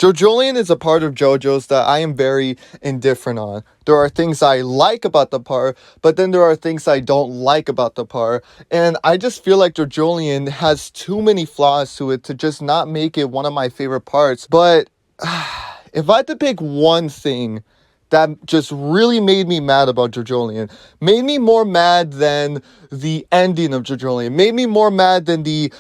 Jojolion is a part of JoJo's that I am very indifferent on. There are things I like about the part, but then there are things I don't like about the part. And I just feel like Jojolion has too many flaws to it to just not make it one of my favorite parts. But if I had to pick one thing that just really made me mad about Jojolion, made me more mad than the ending of Jojolion, made me more mad than the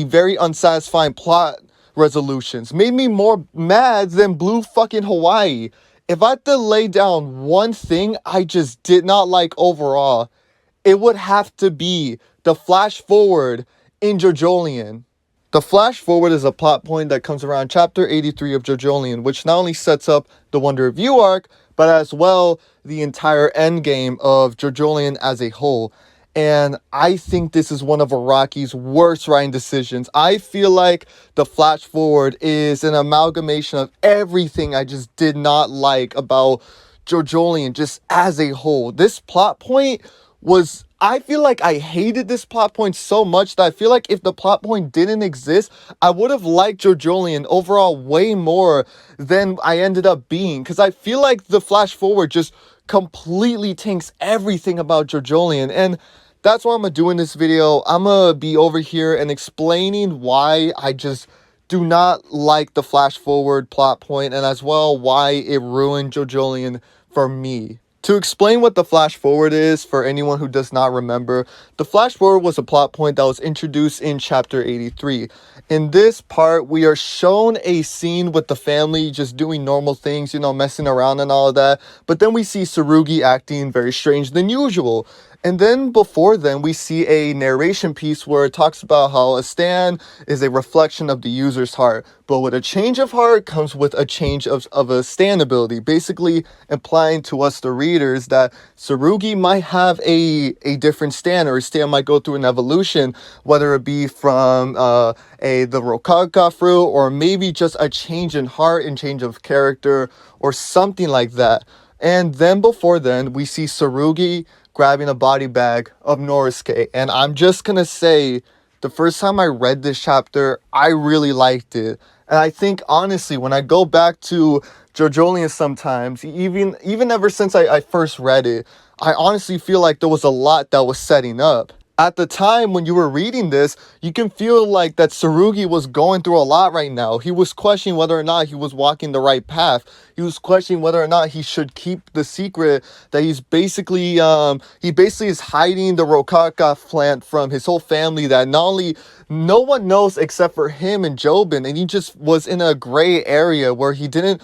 very unsatisfying plot resolutions, made me more mad than Blue fucking Hawaii. If I had to lay down one thing I just did not like overall, it would have to be the flash forward in Jojolion. The flash forward is a plot point that comes around chapter 83 of Jojolion, which not only sets up the Wonder of You arc, but as well the entire endgame of Jojolion as a whole. And I think this is one of Araki's worst writing decisions. I feel like the flash forward is an amalgamation of everything I just did not like about Jojolion just as a whole. This plot point was, I feel like I hated this plot point so much that I feel like if the plot point didn't exist, I would have liked Jojolion overall way more than I ended up being. Because I feel like the flash forward just completely tanks everything about Jojolion. And that's what I'm going to do in this video. I'm going to be over here and explaining why I just do not like the flash forward plot point, and as well why it ruined Jojolion for me. To explain what the flash forward is, for anyone who does not remember, the flash forward was a plot point that was introduced in chapter 83. In this part, we are shown a scene with the family just doing normal things, messing around and all of that. But then we see Tsurugi acting very strange than usual. And then before then, we see a narration piece where it talks about how a stand is a reflection of the user's heart. But with a change of heart comes with a change of a stand ability, basically implying to us, the readers, that Tsurugi might have a different stand, or his stand might go through an evolution, whether it be from the Rokaka fruit, or maybe just a change in heart and change of character, or something like that. And then before then, we see Tsurugi grabbing a body bag of Norisuke. And I'm just gonna say, the first time I read this chapter, I really liked it. And I think, honestly, when I go back to Jojolion sometimes, even ever since I first read it, I honestly feel like there was a lot that was setting up. At the time when you were reading this, you can feel like that Tsurugi was going through a lot right now. He was questioning whether or not he was walking the right path. He was questioning whether or not he should keep the secret that he basically is hiding the Rokaka plant from his whole family, that not only no one knows except for him and Jobin, and he just was in a gray area where he didn't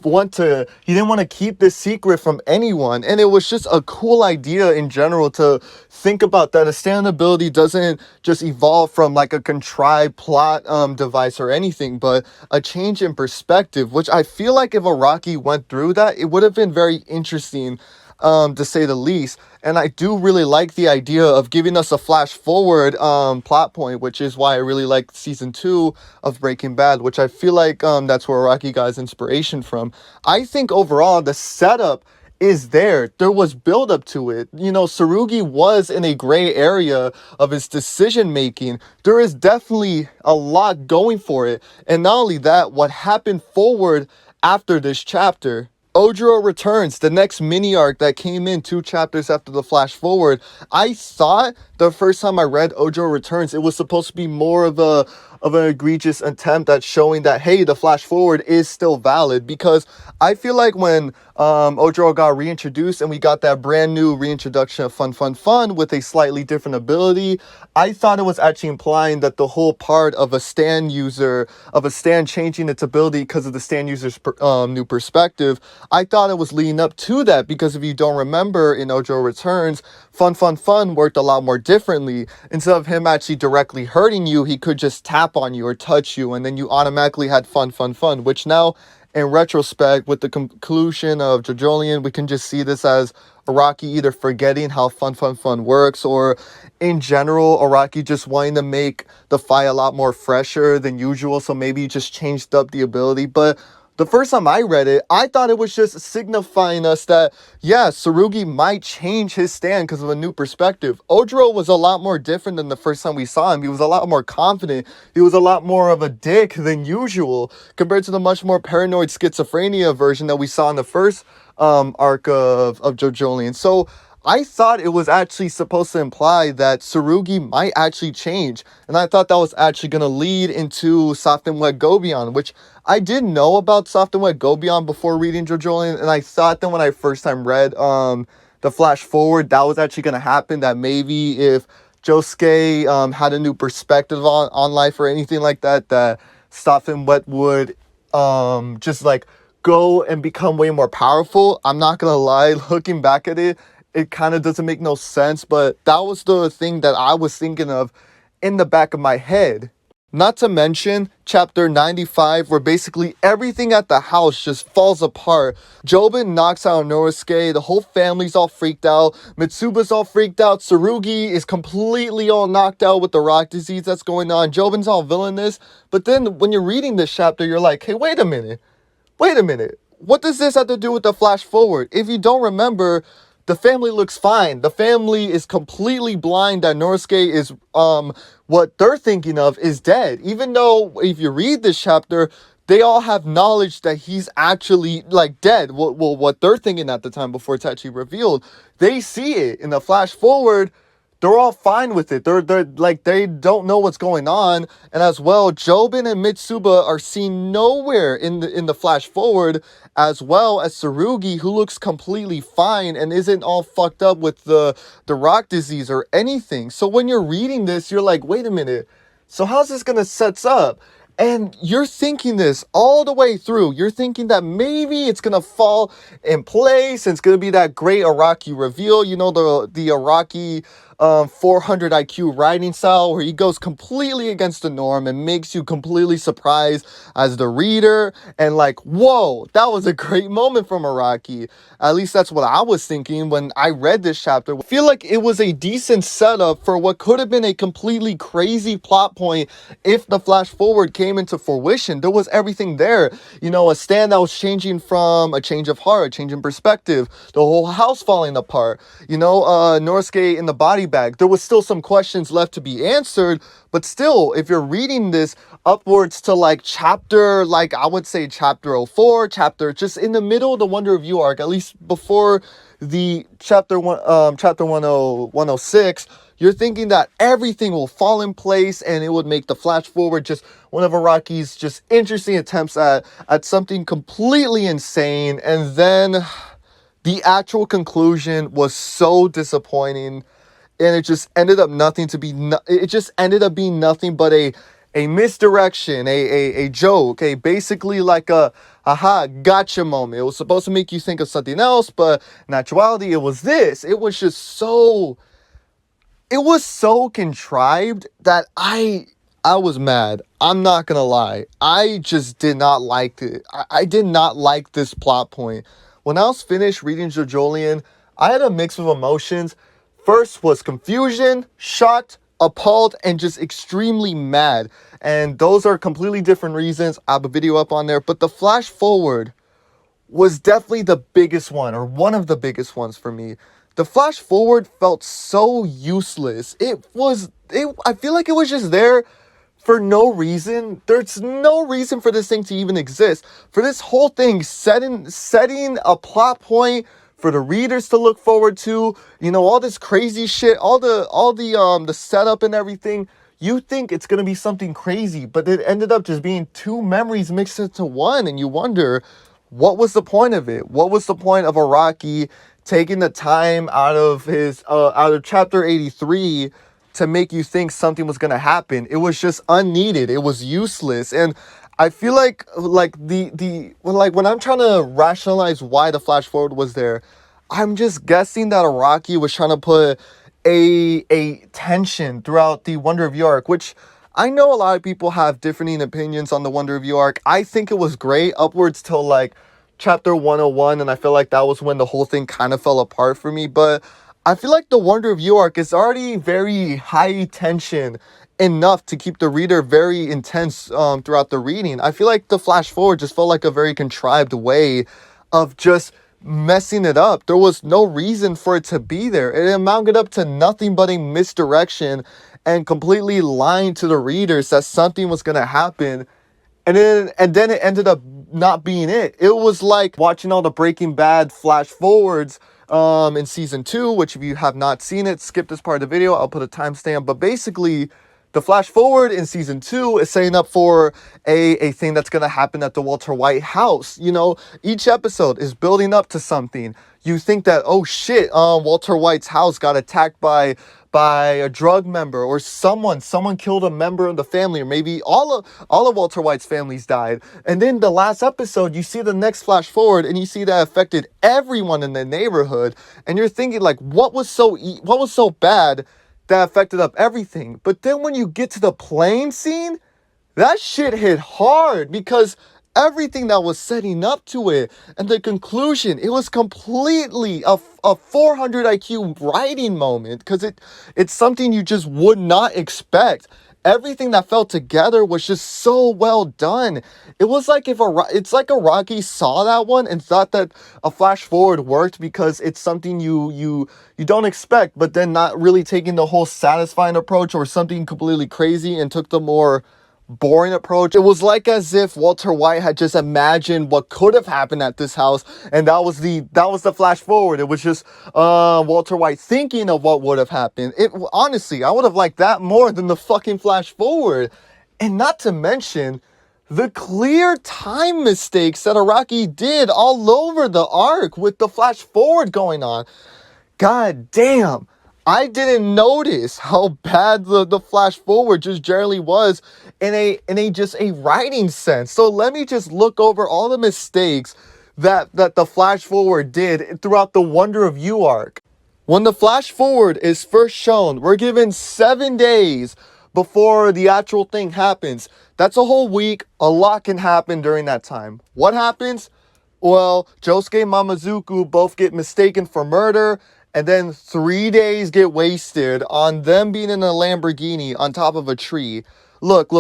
want to keep this secret from anyone. And it was just a cool idea in general to think about, that a stand ability doesn't just evolve from like a contrived plot device or anything, but a change in perspective, which I feel like if Araki went through that, it would have been very interesting, to say the least. And I do really like the idea of giving us a flash forward plot point, which is why I really like season 2 of Breaking Bad, which I feel like that's where Araki got his inspiration from. I think overall the setup is there. There was build up to it. Tsurugi was in a gray area of his decision making. There is definitely a lot going for it. And not only that, what happened forward after this chapter, Ojiro Returns, the next mini arc that came in 2 chapters after the flash forward. I thought the first time I read Ojiro Returns, it was supposed to be more of an egregious attempt at showing that, hey, the flash forward is still valid, because I feel like when Ojiro got reintroduced and we got that brand new reintroduction of Fun with a slightly different ability, I thought it was actually implying that the whole part of a stand changing its ability because of the stand user's new perspective, I thought it was leading up to that, because if you don't remember, in Ojiro Returns, Fun worked a lot more differently. Instead of him actually directly hurting you, he could just tap on you or touch you, and then you automatically had Fun, which now, in retrospect, with the conclusion of Jojolion, we can just see this as Araki either forgetting how Fun works, or in general, Araki just wanting to make the fight a lot more fresher than usual, so maybe he just changed up the ability. But the first time I read it, I thought it was just signifying us that, yeah, Tsurugi might change his stand because of a new perspective. Ojiro was a lot more different than the first time we saw him. He was a lot more confident. He was a lot more of a dick than usual compared to the much more paranoid schizophrenia version that we saw in the first arc of Jojolion. So I thought it was actually supposed to imply that Tsurugi might actually change. And I thought that was actually going to lead into Soft and Wet Gobion, which I did know about Soft and Wet Gobion before reading Jojolion. And I thought that when I first time read the flash forward, that was actually going to happen. That maybe if Josuke had a new perspective on life or anything like that, that Soft and Wet would just like go and become way more powerful. I'm not going to lie, looking back at it, it kind of doesn't make no sense, but that was the thing that I was thinking of in the back of my head. Not to mention chapter 95, where basically everything at the house just falls apart. Jobin knocks out Norisuke, the whole family's all freaked out, Mitsuba's all freaked out, Tsurugi is completely all knocked out with the rock disease that's going on, Jobin's all villainous. But then when you're reading this chapter, you're like, hey, wait a minute. What does this have to do with the flash forward? If you don't remember, the family looks fine. The family is completely blind that Norisuke is, what they're thinking of is dead. Even though if you read this chapter, they all have knowledge that he's actually like dead. Well, what they're thinking at the time before it's actually revealed, they see it in the flash forward. They're all fine with it. They're like, they don't know what's going on. And as well, Jobin and Mitsuba are seen nowhere in the flash forward, as well as Tsurugi, who looks completely fine and isn't all fucked up with the rock disease or anything. So when you're reading this, you're like, wait a minute. So how's this gonna set up? And you're thinking this all the way through. You're thinking that maybe it's going to fall in place. And it's going to be that great Araki reveal. You know, the Araki 400 IQ writing style where he goes completely against the norm and makes you completely surprised as the reader. And like, whoa, that was a great moment from Araki. At least that's what I was thinking when I read this chapter. I feel like it was a decent setup for what could have been a completely crazy plot point if the flash forward came into fruition. There was everything there. You know, a stand that was changing from a change of heart, a change in perspective, the whole house falling apart. You know, Norisuke in the body bag. There was still some questions left to be answered, but still, if you're reading this upwards to like chapter, like I would say chapter 04, chapter just in the middle of the Wonder Review arc, at least before the chapter 106, you're thinking that everything will fall in place and it would make the flash forward just one of Araki's just interesting attempts at something completely insane. And then the actual conclusion was so disappointing, and it just ended up being nothing but a misdirection, a joke, basically like a aha gotcha moment. It was supposed to make you think of something else, but in actuality it was this. It was so contrived that I was mad. I'm not gonna lie. I just did not like it. I did not like this plot point. When I was finished reading Jojolion, I had a mix of emotions. First was confusion, shocked, appalled, and just extremely mad. And those are completely different reasons. I have a video up on there. But the flash forward was definitely the biggest one, or one of the biggest ones for me. The flash forward felt so useless. I feel like it was just there for no reason. There's no reason for this thing to even exist. For this whole thing, setting a plot point for the readers to look forward to, you know, all this crazy shit, all the setup and everything. You think it's gonna be something crazy, but it ended up just being two memories mixed into one, and you wonder, what was the point of it? What was the point of Araki taking the time out of chapter 83 to make you think something was gonna happen? It was just unneeded. It was useless. And I feel like when I'm trying to rationalize why the flash forward was there, I'm just guessing that Araki was trying to put a tension throughout the Wonder Review arc, which I know a lot of people have differing opinions on the Wonder Review arc. I think it was great upwards till like chapter 101, and I feel like that was when the whole thing kind of fell apart for me. But I feel like the Wonder Review arc is already very high tension enough to keep the reader very intense throughout the reading. I feel like the flash forward just felt like a very contrived way of just messing it up. There was no reason for it to be there. It amounted up to nothing but a misdirection and completely lying to the readers that something was going to happen. And then it ended up not being it. It was like watching all the Breaking Bad flash forwards in season 2, which if you have not seen it, skip this part of the video. I'll put a timestamp. But basically, the flash forward in season 2 is setting up for a thing that's going to happen at the Walter White house. You know, each episode is building up to something. You think that, oh shit, Walter White's house got attacked by a drug member, or someone killed a member of the family, or maybe all of Walter White's families died. And then the last episode, you see the next flash forward and you see that affected everyone in the neighborhood, and you're thinking like, what was so bad that affected up everything? But then when you get to the plane scene, that shit hit hard, because everything that was setting up to it and the conclusion, it was completely a 400 IQ writing moment, because it's something you just would not expect. Everything that fell together was just so well done. It was like it's like Araki saw that one and thought that a flash forward worked because it's something you don't expect, but then not really taking the whole satisfying approach or something completely crazy and took the more boring approach. It was like as if Walter White had just imagined what could have happened at this house, and that was the flash forward. It was just Walter White thinking of what would have happened. It honestly, I would have liked that more than the fucking flash forward. And not to mention the clear time mistakes that Araki did all over the arc with the flash forward going on. God damn, I didn't notice how bad the flash forward just generally was in a just a writing sense. So let me just look over all the mistakes that the flash forward did throughout the Wonder of You arc. When the flash forward is first shown, we're given 7 days before the actual thing happens. That's a whole week. A lot can happen during that time. What happens? Well, Josuke and Mamazuku both get mistaken for murder, and then 3 days get wasted on them being in a Lamborghini on top of a tree. Look.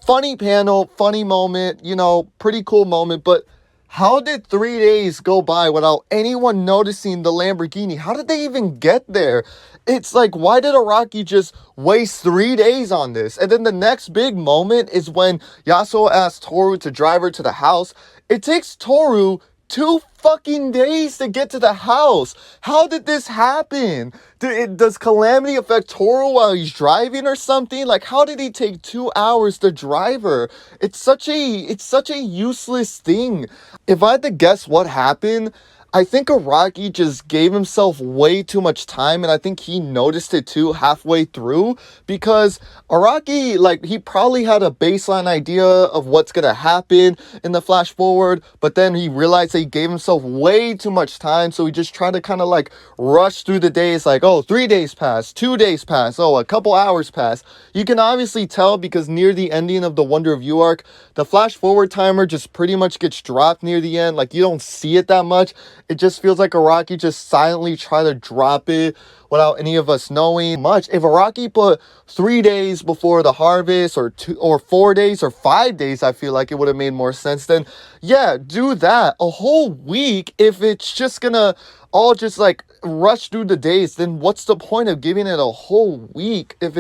Funny panel, funny moment, you know, pretty cool moment, but how did 3 days go by without anyone noticing the Lamborghini? How did they even get there? It's like, why did Araki just waste 3 days on this? And then the next big moment is when Yasuo asks Toru to drive her to the house. It takes Toru 2 fucking days to get to the house. How did this happen? Does calamity affect Toru while he's driving or something? Like, how did he take 2 hours to drive her? It's such a useless thing. If I had to guess what happened, I think Araki just gave himself way too much time, and I think he noticed it too halfway through, because Araki, like, he probably had a baseline idea of what's gonna happen in the flash forward, but then he realized that he gave himself way too much time, so he just tried to kind of like rush through the days, like, oh, 3 days pass, 2 days pass, oh, a couple hours pass. You can obviously tell because near the ending of the Wonder of You arc, the flash forward timer just pretty much gets dropped near the end. Like, you don't see it that much. It just feels like Araki just silently tried to drop it without any of us knowing much. If Araki put 3 days before the harvest, or 2 or 4 days or 5 days, I feel like it would have made more sense. Then yeah, do that. A whole week, if it's just gonna all just like rush through the days, then what's the point of giving it a whole week if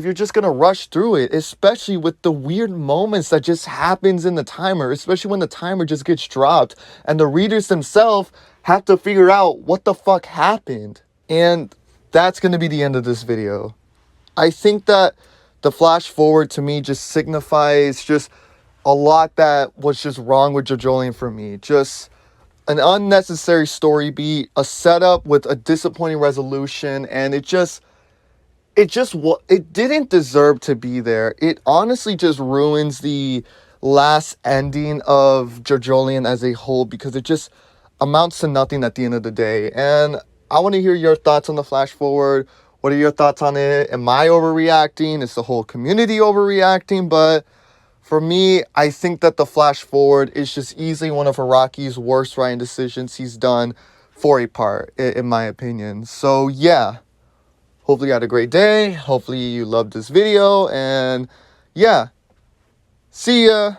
you're just gonna rush through it, especially with the weird moments that just happens in the timer, especially when the timer just gets dropped and the readers themselves have to figure out what the fuck happened. And that's gonna be the end of this video. I think that the flash forward to me just signifies just a lot that was just wrong with Jojolion for me. Just an unnecessary story beat, a setup with a disappointing resolution, and it didn't deserve to be there. It honestly just ruins the last ending of Jojolion as a whole, because it just amounts to nothing at the end of the day. And I want to hear your thoughts on the flash forward. What are your thoughts on it? Am I overreacting? Is the whole community overreacting? But for me, I think that the flash forward is just easily one of Araki's worst writing decisions he's done for a part, in my opinion. So yeah. Hopefully you had a great day. Hopefully you loved this video. And yeah, see ya.